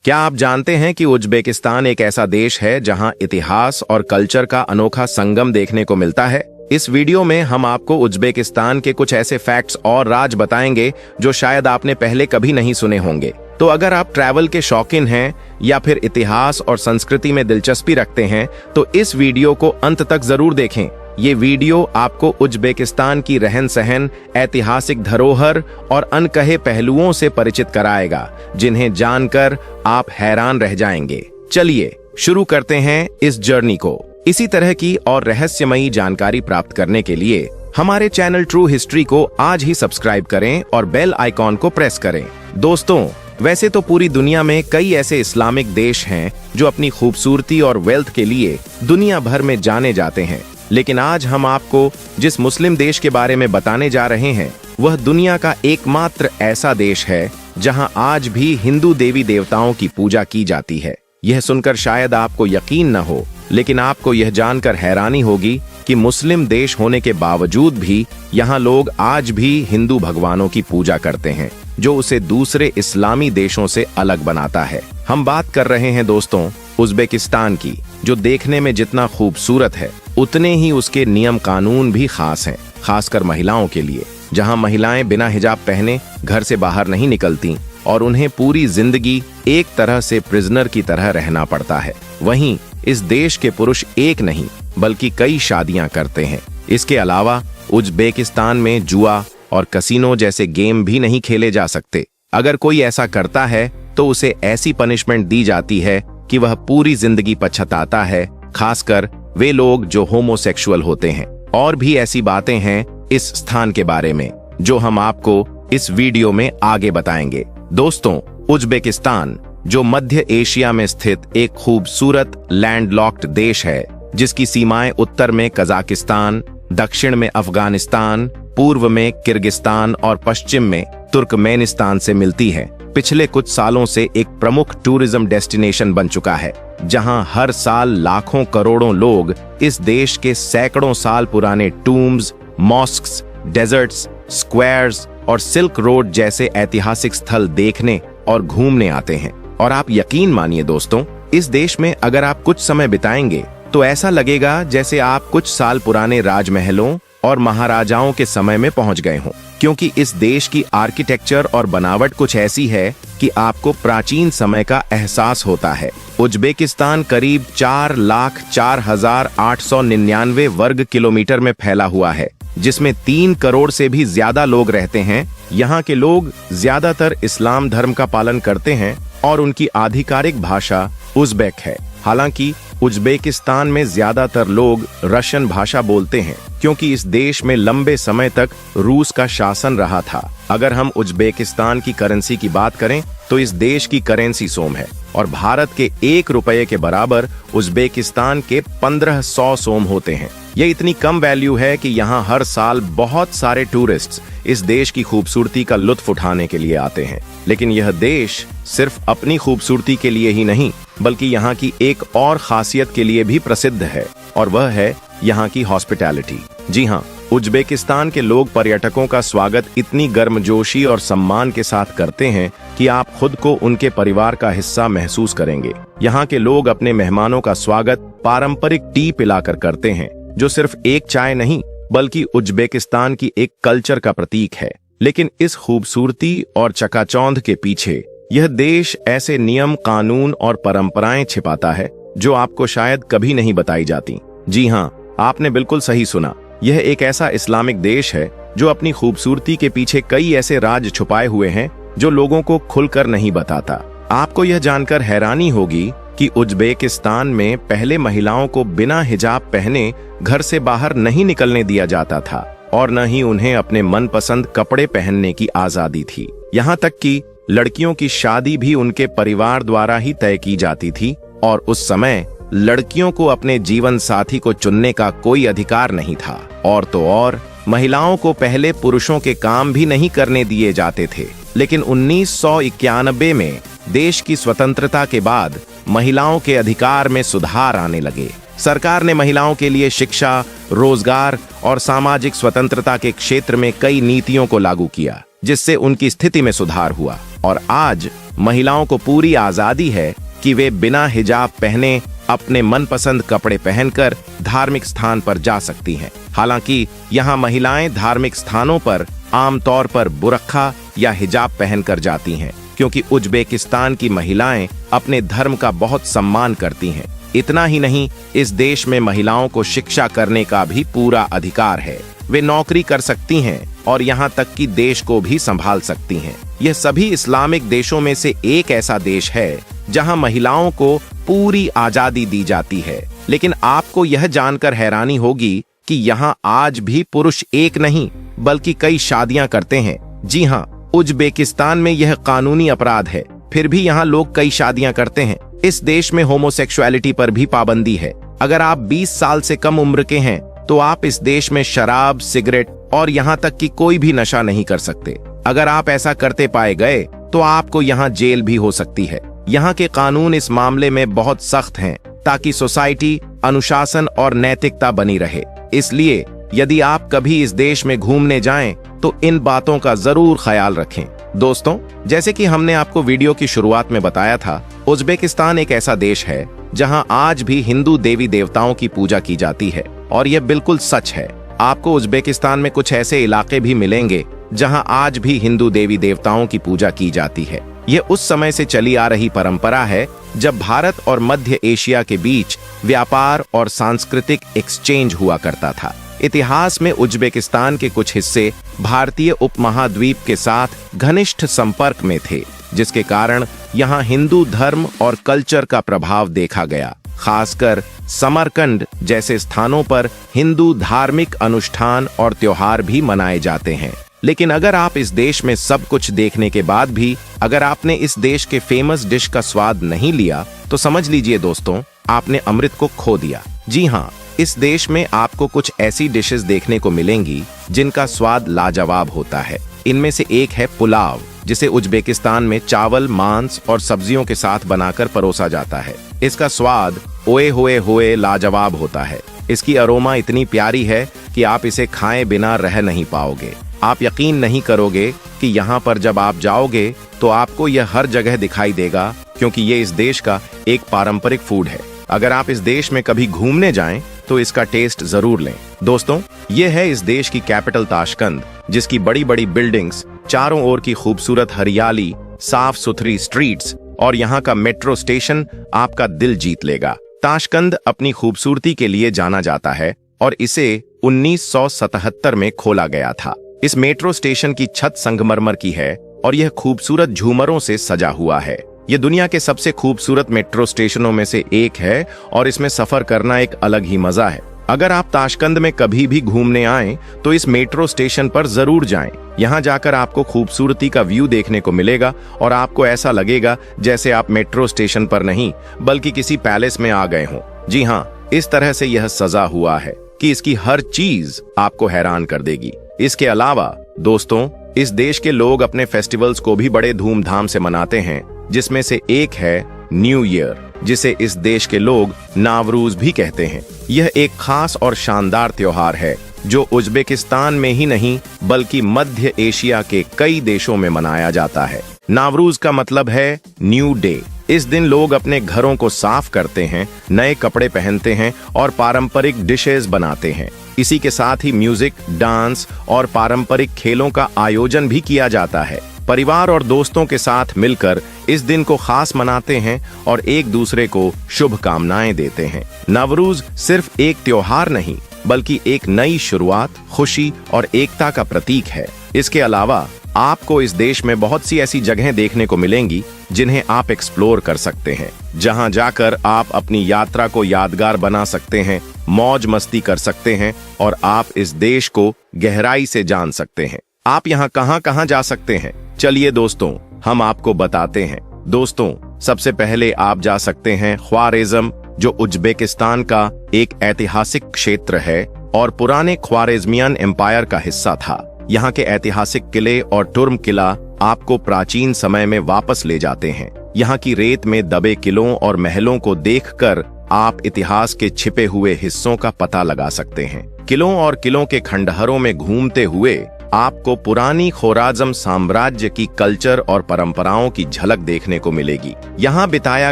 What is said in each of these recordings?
क्या आप जानते हैं कि उज्बेकिस्तान एक ऐसा देश है जहां इतिहास और कल्चर का अनोखा संगम देखने को मिलता है। इस वीडियो में हम आपको उज्बेकिस्तान के कुछ ऐसे फैक्ट्स और राज बताएंगे जो शायद आपने पहले कभी नहीं सुने होंगे। तो अगर आप ट्रैवल के शौकीन हैं या फिर इतिहास और संस्कृति में दिलचस्पी रखते हैं तो इस वीडियो को अंत तक जरूर देखें। ये वीडियो आपको उज्बेकिस्तान की रहन सहन, ऐतिहासिक धरोहर और अनकहे पहलुओं से परिचित कराएगा, जिन्हें जानकर आप हैरान रह जाएंगे। चलिए शुरू करते हैं इस जर्नी को। इसी तरह की और रहस्यमयी जानकारी प्राप्त करने के लिए हमारे चैनल ट्रू हिस्ट्री को आज ही सब्सक्राइब करें और बेल आइकॉन को प्रेस करें। दोस्तों, वैसे तो पूरी दुनिया में कई ऐसे इस्लामिक देश हैं जो अपनी खूबसूरती और वेल्थ के लिए दुनिया भर में जाने जाते हैं, लेकिन आज हम आपको जिस मुस्लिम देश के बारे में बताने जा रहे हैं वह दुनिया का एकमात्र ऐसा देश है जहां आज भी हिंदू देवी देवताओं की पूजा की जाती है। यह सुनकर शायद आपको यकीन न हो, लेकिन आपको यह जानकर हैरानी होगी कि मुस्लिम देश होने के बावजूद भी यहाँ लोग आज भी हिंदू भगवानों की पूजा करते हैं, जो उसे दूसरे इस्लामी देशों से अलग बनाता है। हम बात कर रहे हैं दोस्तों उज्बेकिस्तान की, जो देखने में जितना खूबसूरत है उतने ही उसके नियम कानून भी खास हैं, खासकर महिलाओं के लिए, जहां महिलाएं बिना हिजाब पहने घर से बाहर नहीं निकलती और उन्हें पूरी जिंदगी एक तरह से प्रिजनर की तरह रहना पड़ता है। वहीं इस देश के पुरुष एक नहीं बल्कि कई शादियां करते हैं। इसके अलावा उज्बेकिस्तान में जुआ और कसिनो जैसे गेम भी नहीं खेले जा सकते। अगर कोई ऐसा करता है तो उसे ऐसी पनिशमेंट दी जाती है कि वह पूरी जिंदगी पछताता है, खासकर वे लोग जो होमोसेक्सुअल होते हैं। और भी ऐसी बातें हैं इस स्थान के बारे में जो हम आपको इस वीडियो में आगे बताएंगे। दोस्तों, उज्बेकिस्तान जो मध्य एशिया में स्थित एक खूबसूरत लैंडलॉक्ड देश है, जिसकी सीमाएं उत्तर में कजाकिस्तान, दक्षिण में अफगानिस्तान, पूर्व में किर्गिस्तान और पश्चिम में तुर्कमेनिस्तान से मिलती है, पिछले कुछ सालों से एक प्रमुख टूरिज्म डेस्टिनेशन बन चुका है, जहां हर साल लाखों करोड़ों लोग इस देश के सैकड़ों साल पुराने टूम्स, मॉस्क्स, डेजर्ट्स, स्क्वायर्स और सिल्क रोड जैसे ऐतिहासिक स्थल देखने और घूमने आते हैं। और आप यकीन मानिए दोस्तों, इस देश में अगर आप कुछ समय बिताएंगे तो ऐसा लगेगा जैसे आप कुछ साल पुराने राजमहलों और महाराजाओं के समय में पहुंच गए हों, क्योंकि इस देश की आर्किटेक्चर और बनावट कुछ ऐसी है कि आपको प्राचीन समय का एहसास होता है। उज्बेकिस्तान करीब 4,04,899 वर्ग किलोमीटर में फैला हुआ है, जिसमें 3 करोड़ से भी ज्यादा लोग रहते हैं। यहाँ के लोग ज्यादातर इस्लाम धर्म का पालन करते हैं और उनकी आधिकारिक भाषा उज़्बेक है। हालांकि उज्बेकिस्तान में ज्यादातर लोग रशियन भाषा बोलते हैं, क्योंकि इस देश में लंबे समय तक रूस का शासन रहा था। अगर हम उज्बेकिस्तान की करेंसी की बात करें तो इस देश की करेंसी सोम है और भारत के 1 रुपये के बराबर उज्बेकिस्तान के 1500 सोम होते हैं। यह इतनी कम वैल्यू है कि यहाँ हर साल बहुत सारे टूरिस्ट्स इस देश की खूबसूरती का लुत्फ उठाने के लिए आते हैं। लेकिन यह देश सिर्फ अपनी खूबसूरती के लिए ही नहीं बल्कि यहाँ की एक और खासियत के लिए भी प्रसिद्ध है, और वह है यहाँ की हॉस्पिटैलिटी। जी हाँ, उज्बेकिस्तान के लोग पर्यटकों का स्वागत इतनी गर्मजोशी और सम्मान के साथ करते हैं कि आप खुद को उनके परिवार का हिस्सा महसूस करेंगे। यहाँ के लोग अपने मेहमानों का स्वागत पारंपरिक टी पिलाकर करते हैं, जो सिर्फ एक चाय नहीं बल्कि उज्बेकिस्तान की एक कल्चर का प्रतीक है। लेकिन इस खूबसूरती और चकाचौंध के पीछे यह देश ऐसे नियम, कानून और परंपराएं छिपाता है जो आपको शायद कभी नहीं बताई जाती। जी हाँ, आपने बिल्कुल सही सुना। यह एक ऐसा इस्लामिक देश है जो अपनी खूबसूरती के पीछे कई ऐसे राज छुपाए हुए हैं जो लोगों को खुलकर नहीं बताता। आपको यह जानकर हैरानी होगी कि उज्बेकिस्तान में पहले महिलाओं को बिना हिजाब पहने घर से बाहर नहीं निकलने दिया जाता था और न ही उन्हें अपने मनपसंद कपड़े पहनने की आजादी थी। यहाँ तक कि लड़कियों की शादी भी उनके परिवार द्वारा ही तय की जाती थी और उस समय लड़कियों को अपने जीवन साथी को चुनने का कोई अधिकार नहीं था। और तो और महिलाओं को पहले पुरुषों के काम भी नहीं करने दिए जाते थे। लेकिन 1991 में देश की स्वतंत्रता के बाद महिलाओं के अधिकार में सुधार आने लगे। सरकार ने महिलाओं के लिए शिक्षा, रोजगार और सामाजिक स्वतंत्रता के क्षेत्र में कई नीतियों को लागू किया, जिससे उनकी स्थिति में सुधार हुआ और आज महिलाओं को पूरी आजादी है कि वे बिना हिजाब पहने अपने मनपसंद कपड़े पहनकर धार्मिक स्थान पर जा सकती हैं। हालांकि यहाँ महिलाएं धार्मिक स्थानों पर आमतौर पर बुरखा या हिजाब पहनकर जाती हैं, क्योंकि उज्बेकिस्तान की महिलाएं अपने धर्म का बहुत सम्मान करती हैं। इतना ही नहीं, इस देश में महिलाओं को शिक्षा करने का भी पूरा अधिकार है। वे नौकरी कर सकती हैं और यहाँ तक कि देश को भी संभाल सकती हैं। यह सभी इस्लामिक देशों में से एक ऐसा देश है जहाँ महिलाओं को पूरी आजादी दी जाती है। लेकिन आपको यह जानकर हैरानी होगी कि यहाँ आज भी पुरुष एक नहीं बल्कि कई शादियां करते हैं। जी हाँ, उज्बेकिस्तान में यह कानूनी अपराध है, फिर भी यहाँ लोग कई शादियां करते हैं। इस देश में होमोसेक्सुअलिटी पर भी पाबंदी है। अगर आप 20 साल से कम उम्र के हैं तो आप इस देश में शराब, सिगरेट और यहाँ तक कि कोई भी नशा नहीं कर सकते। अगर आप ऐसा करते पाए गए तो आपको यहाँ जेल भी हो सकती है। यहाँ के कानून इस मामले में बहुत सख्त हैं ताकि सोसाइटी, अनुशासन और नैतिकता बनी रहे। इसलिए यदि आप कभी इस देश में घूमने जाएं तो इन बातों का जरूर ख्याल रखें। दोस्तों, जैसे कि हमने आपको वीडियो की शुरुआत में बताया था, उज्बेकिस्तान एक ऐसा देश है जहां आज भी हिंदू देवी देवताओं की पूजा की जाती है और यह बिल्कुल सच है। आपको उज्बेकिस्तान में कुछ ऐसे इलाके भी मिलेंगे जहां आज भी हिंदू देवी देवताओं की पूजा की जाती है। यह उस समय से चली आ रही परंपरा है जब भारत और मध्य एशिया के बीच व्यापार और सांस्कृतिक एक्सचेंज हुआ करता था। इतिहास में उज्बेकिस्तान के कुछ हिस्से भारतीय उपमहाद्वीप के साथ घनिष्ठ संपर्क में थे, जिसके कारण यहाँ हिंदू धर्म और कल्चर का प्रभाव देखा गया। खासकर समरकंद जैसे स्थानों पर हिंदू धार्मिक अनुष्ठान और त्योहार भी मनाए जाते हैं। लेकिन अगर आप इस देश में सब कुछ देखने के बाद भी अगर आपने इस देश के फेमस डिश का स्वाद नहीं लिया तो समझ लीजिए दोस्तों, आपने अमृत को खो दिया। जी हाँ, इस देश में आपको कुछ ऐसी डिशेस देखने को मिलेंगी जिनका स्वाद लाजवाब होता है। इनमें से एक है पुलाव, जिसे उज्बेकिस्तान में चावल, मांस और सब्जियों के साथ बनाकर परोसा जाता है। इसका स्वाद ओए होए लाजवाब होता है। इसकी अरोमा इतनी प्यारी है कि आप इसे खाए बिना रह नहीं पाओगे। आप यकीन नहीं करोगे कि यहाँ पर जब आप जाओगे तो आपको यह हर जगह दिखाई देगा, क्योंकि ये इस देश का एक पारंपरिक फूड है। अगर आप इस देश में कभी घूमने जाएं तो इसका टेस्ट जरूर लें। दोस्तों, ये है इस देश की कैपिटल ताशकंद, जिसकी बड़ी बड़ी बिल्डिंग्स, चारों ओर की खूबसूरत हरियाली, साफ सुथरी स्ट्रीट्स और यहाँ का मेट्रो स्टेशन आपका दिल जीत लेगा। ताशकंद अपनी खूबसूरती के लिए जाना जाता है और इसे 1977 में खोला गया था। इस मेट्रो स्टेशन की छत संगमरमर की है और यह खूबसूरत झूमरों से सजा हुआ है। यह दुनिया के सबसे खूबसूरत मेट्रो स्टेशनों में से एक है और इसमें सफर करना एक अलग ही मजा है। अगर आप ताशकंद में कभी भी घूमने आएं तो इस मेट्रो स्टेशन पर जरूर जाएं। यहाँ जाकर आपको खूबसूरती का व्यू देखने को मिलेगा और आपको ऐसा लगेगा जैसे आप मेट्रो स्टेशन पर नहीं बल्कि किसी पैलेस में आ गए हों। जी हाँ, इस तरह से यह सजा हुआ है कि इसकी हर चीज आपको हैरान कर देगी। इसके अलावा दोस्तों, इस देश के लोग अपने फेस्टिवल्स को भी बड़े धूमधाम से मनाते हैं, जिसमें से एक है न्यू ईयर, जिसे इस देश के लोग नावरूज भी कहते हैं। यह एक खास और शानदार त्योहार है जो उज्बेकिस्तान में ही नहीं बल्कि मध्य एशिया के कई देशों में मनाया जाता है। नावरूज का मतलब है न्यू डे। इस दिन लोग अपने घरों को साफ करते हैं, नए कपड़े पहनते हैं और पारंपरिक डिशेस बनाते हैं। इसी के साथ ही म्यूजिक, डांस और पारंपरिक खेलों का आयोजन भी किया जाता है। परिवार और दोस्तों के साथ मिलकर इस दिन को खास मनाते हैं और एक दूसरे को शुभकामनाएं देते हैं। नवरूज सिर्फ एक त्योहार नहीं बल्कि एक नई शुरुआत, खुशी और एकता का प्रतीक है। इसके अलावा आपको इस देश में बहुत सी ऐसी जगहें देखने को मिलेंगी जिन्हें आप एक्सप्लोर कर सकते हैं, जहां जाकर आप अपनी यात्रा को यादगार बना सकते हैं, मौज मस्ती कर सकते हैं और आप इस देश को गहराई से जान सकते हैं। आप यहाँ कहाँ जा सकते हैं? चलिए दोस्तों, हम आपको बताते हैं। दोस्तों, सबसे पहले आप जा सकते हैं ख्वारिज़म, जो उज्बेकिस्तान का एक ऐतिहासिक क्षेत्र है और पुराने ख्वारिज़मियन एम्पायर का हिस्सा था। यहाँ के ऐतिहासिक किले और टुर्म किला आपको प्राचीन समय में वापस ले जाते हैं। यहाँ की रेत में दबे किलों और महलों को देखकर आप इतिहास के छिपे हुए हिस्सों का पता लगा सकते हैं। किलों और किलों के खंडहरों में घूमते हुए आपको पुरानी ख़ोराज़म साम्राज्य की कल्चर और परंपराओं की झलक देखने को मिलेगी। यहाँ बिताया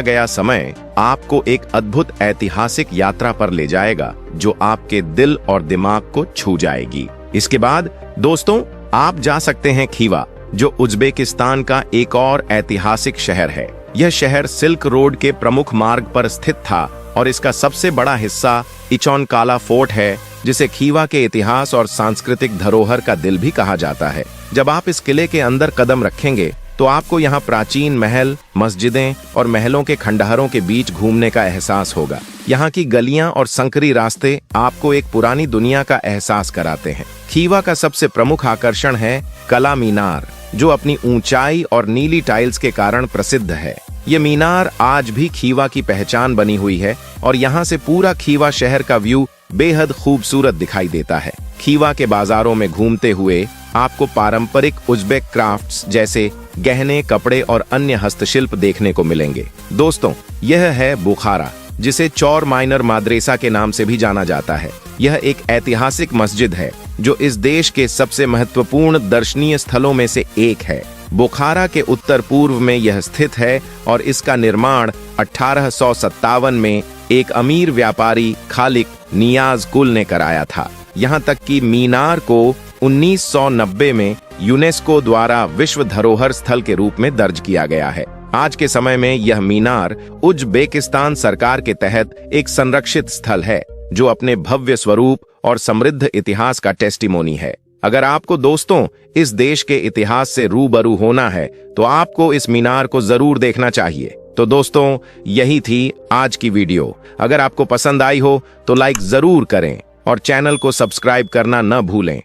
गया समय आपको एक अद्भुत ऐतिहासिक यात्रा पर ले जाएगा जो आपके दिल और दिमाग को छू जाएगी। इसके बाद दोस्तों आप जा सकते हैं खीवा, जो उज्बेकिस्तान का एक और ऐतिहासिक शहर है। यह शहर सिल्क रोड के प्रमुख मार्ग पर स्थित था और इसका सबसे बड़ा हिस्सा इचोनकाला फोर्ट है, जिसे खीवा के इतिहास और सांस्कृतिक धरोहर का दिल भी कहा जाता है। जब आप इस किले के अंदर कदम रखेंगे तो आपको यहाँ प्राचीन महल, मस्जिदें और महलों के खंडहरों के बीच घूमने का एहसास होगा। यहाँ की गलियां और संकरी रास्ते आपको एक पुरानी दुनिया का एहसास कराते हैं। खीवा का सबसे प्रमुख आकर्षण है कला मीनार, जो अपनी ऊंचाई और नीली टाइल्स के कारण प्रसिद्ध है। ये मीनार आज भी खीवा की पहचान बनी हुई है और यहाँ से पूरा खीवा शहर का व्यू बेहद खूबसूरत दिखाई देता है। खीवा के बाजारों में घूमते हुए आपको पारंपरिक उज्बेक क्राफ्ट्स जैसे गहने, कपड़े और अन्य हस्तशिल्प देखने को मिलेंगे। दोस्तों यह है बुखारा, जिसे चौर माइनर माद्रेसा के नाम से भी जाना जाता है। यह एक ऐतिहासिक मस्जिद है जो इस देश के सबसे महत्वपूर्ण दर्शनीय स्थलों में से एक है। बुखारा के उत्तर पूर्व में यह स्थित है और इसका निर्माण 1857 में एक अमीर व्यापारी खालिक नियाज कुल ने कराया था। यहाँ तक कि मीनार को 1990 में यूनेस्को द्वारा विश्व धरोहर स्थल के रूप में दर्ज किया गया है। आज के समय में यह मीनार उज्बेकिस्तान सरकार के तहत एक संरक्षित स्थल है, जो अपने भव्य स्वरूप और समृद्ध इतिहास का टेस्टिमोनी है। अगर आपको दोस्तों इस देश के इतिहास से रूबरू होना है तो आपको इस मीनार को जरूर देखना चाहिए। तो दोस्तों यही थी आज की वीडियो। अगर आपको पसंद आई हो तो लाइक जरूर करें और चैनल को सब्सक्राइब करना न भूलें।